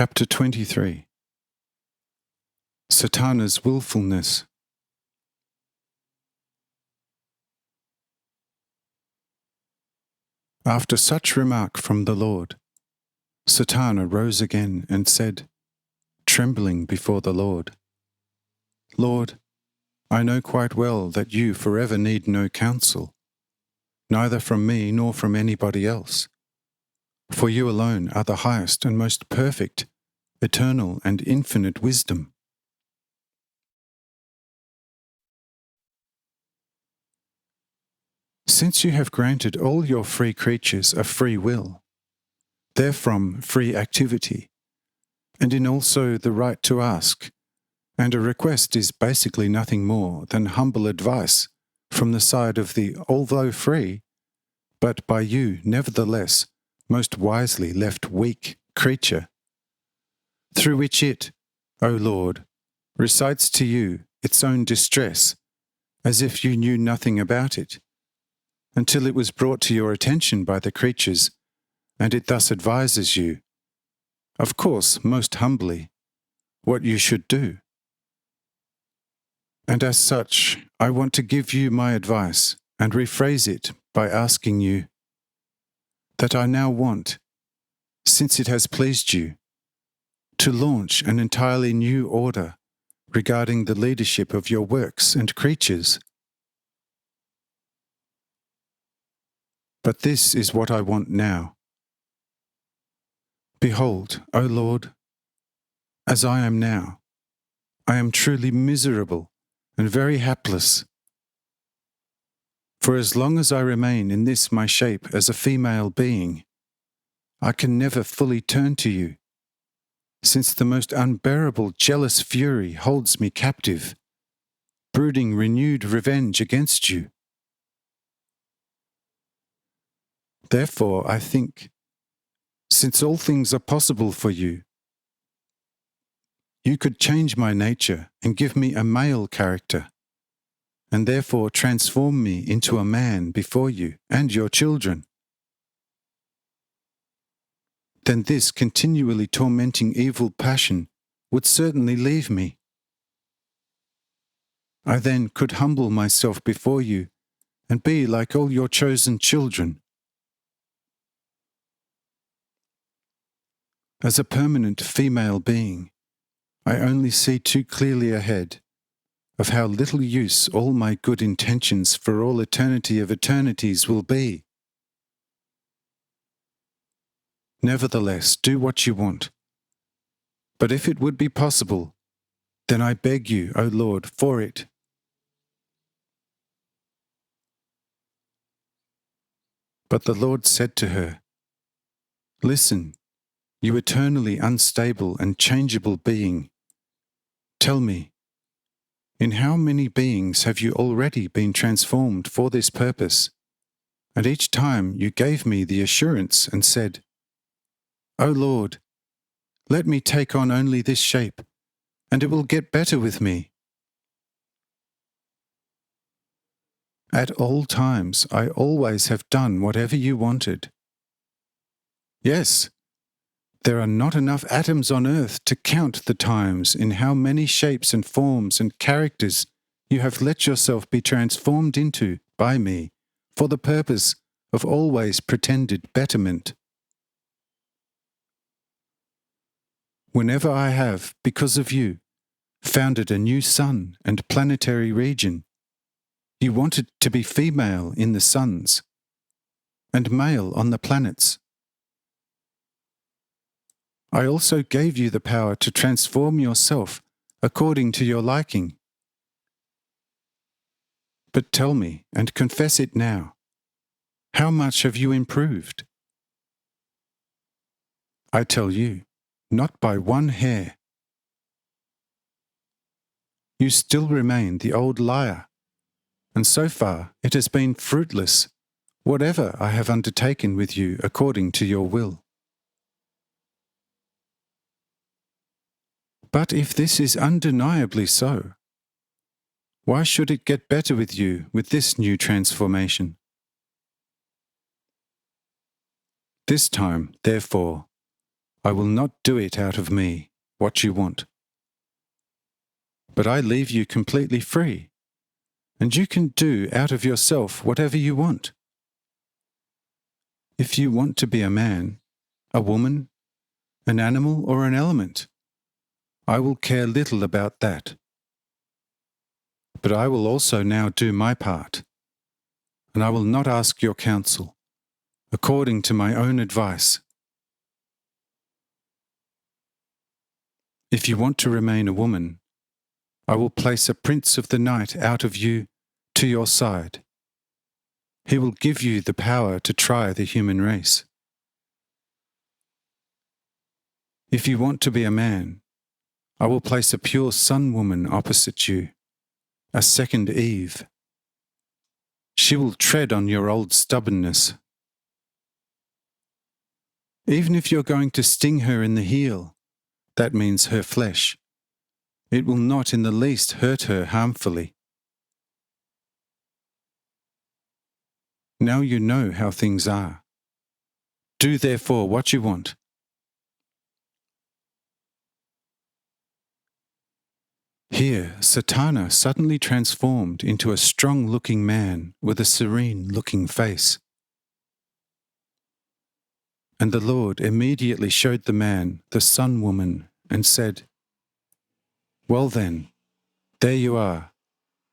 Chapter 23. Satana's Willfulness. After such remark from the Lord, Satana rose again and said, trembling before the Lord, Lord, I know quite well that you forever need no counsel, neither from me nor from anybody else, for you alone are the highest and most perfect, eternal and infinite wisdom. Since you have granted all your free creatures a free will, therefrom free activity, and in also the right to ask, and a request is basically nothing more than humble advice from the side of the although free, but by you nevertheless most wisely left weak creature, through which it, O Lord, recites to you its own distress, as if you knew nothing about it, until it was brought to your attention by the creatures, and it thus advises you, of course most humbly, what you should do. And as such, I want to give you my advice and rephrase it by asking you that I now want, since it has pleased you, to launch an entirely new order regarding the leadership of your works and creatures. But this is what I want now. Behold, O Lord, as I am now, I am truly miserable and very hapless. For as long as I remain in this my shape as a female being, I can never fully turn to you, since the most unbearable jealous fury holds me captive, brooding renewed revenge against you. Therefore, I think, since all things are possible for you, you could change my nature and give me a male character, and therefore transform me into a man before you and your children. Then this continually tormenting evil passion would certainly leave me. I then could humble myself before you and be like all your chosen children. As a permanent female being, I only see too clearly ahead of how little use all my good intentions for all eternity of eternities will be. Nevertheless, do what you want. But if it would be possible, then I beg you, O Lord, for it. But the Lord said to her, Listen, you eternally unstable and changeable being, tell me, in how many beings have you already been transformed for this purpose? And each time you gave me the assurance and said, O Lord, let me take on only this shape, and it will get better with me. At all times I always have done whatever you wanted. Yes, there are not enough atoms on earth to count the times in how many shapes and forms and characters you have let yourself be transformed into by me for the purpose of always pretended betterment. Whenever I have, because of you, founded a new sun and planetary region, you wanted to be female in the suns and male on the planets. I also gave you the power to transform yourself according to your liking. But tell me, and confess it now, how much have you improved? I tell you, not by one hair. You still remain the old liar, and so far it has been fruitless, whatever I have undertaken with you according to your will. But if this is undeniably so, why should it get better with you with this new transformation? This time, therefore, I will not do it out of me, what you want. But I leave you completely free, and you can do out of yourself whatever you want. If you want to be a man, a woman, an animal or an element, I will care little about that. But I will also now do my part, and I will not ask your counsel, according to my own advice. If you want to remain a woman, I will place a prince of the night out of you to your side. He will give you the power to try the human race. If you want to be a man, I will place a pure sun woman opposite you, a second Eve. She will tread on your old stubbornness. Even if you're going to sting her in the heel, that means her flesh, it will not in the least hurt her harmfully. Now you know how things are. Do therefore what you want. Here, Satana suddenly transformed into a strong-looking man with a serene-looking face. And the Lord immediately showed the man the sun woman and said, "Well then, there you are,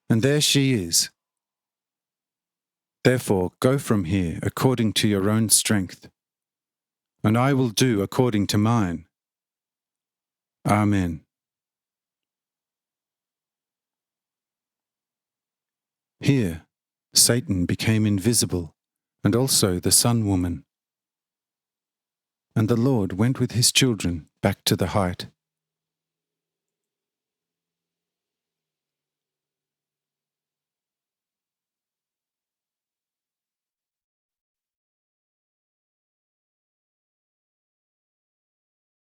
and there she is. Therefore go from here according to your own strength, and I will do according to mine. Amen." Here, Satan became invisible, and also the sun woman. And the Lord went with his children back to the height.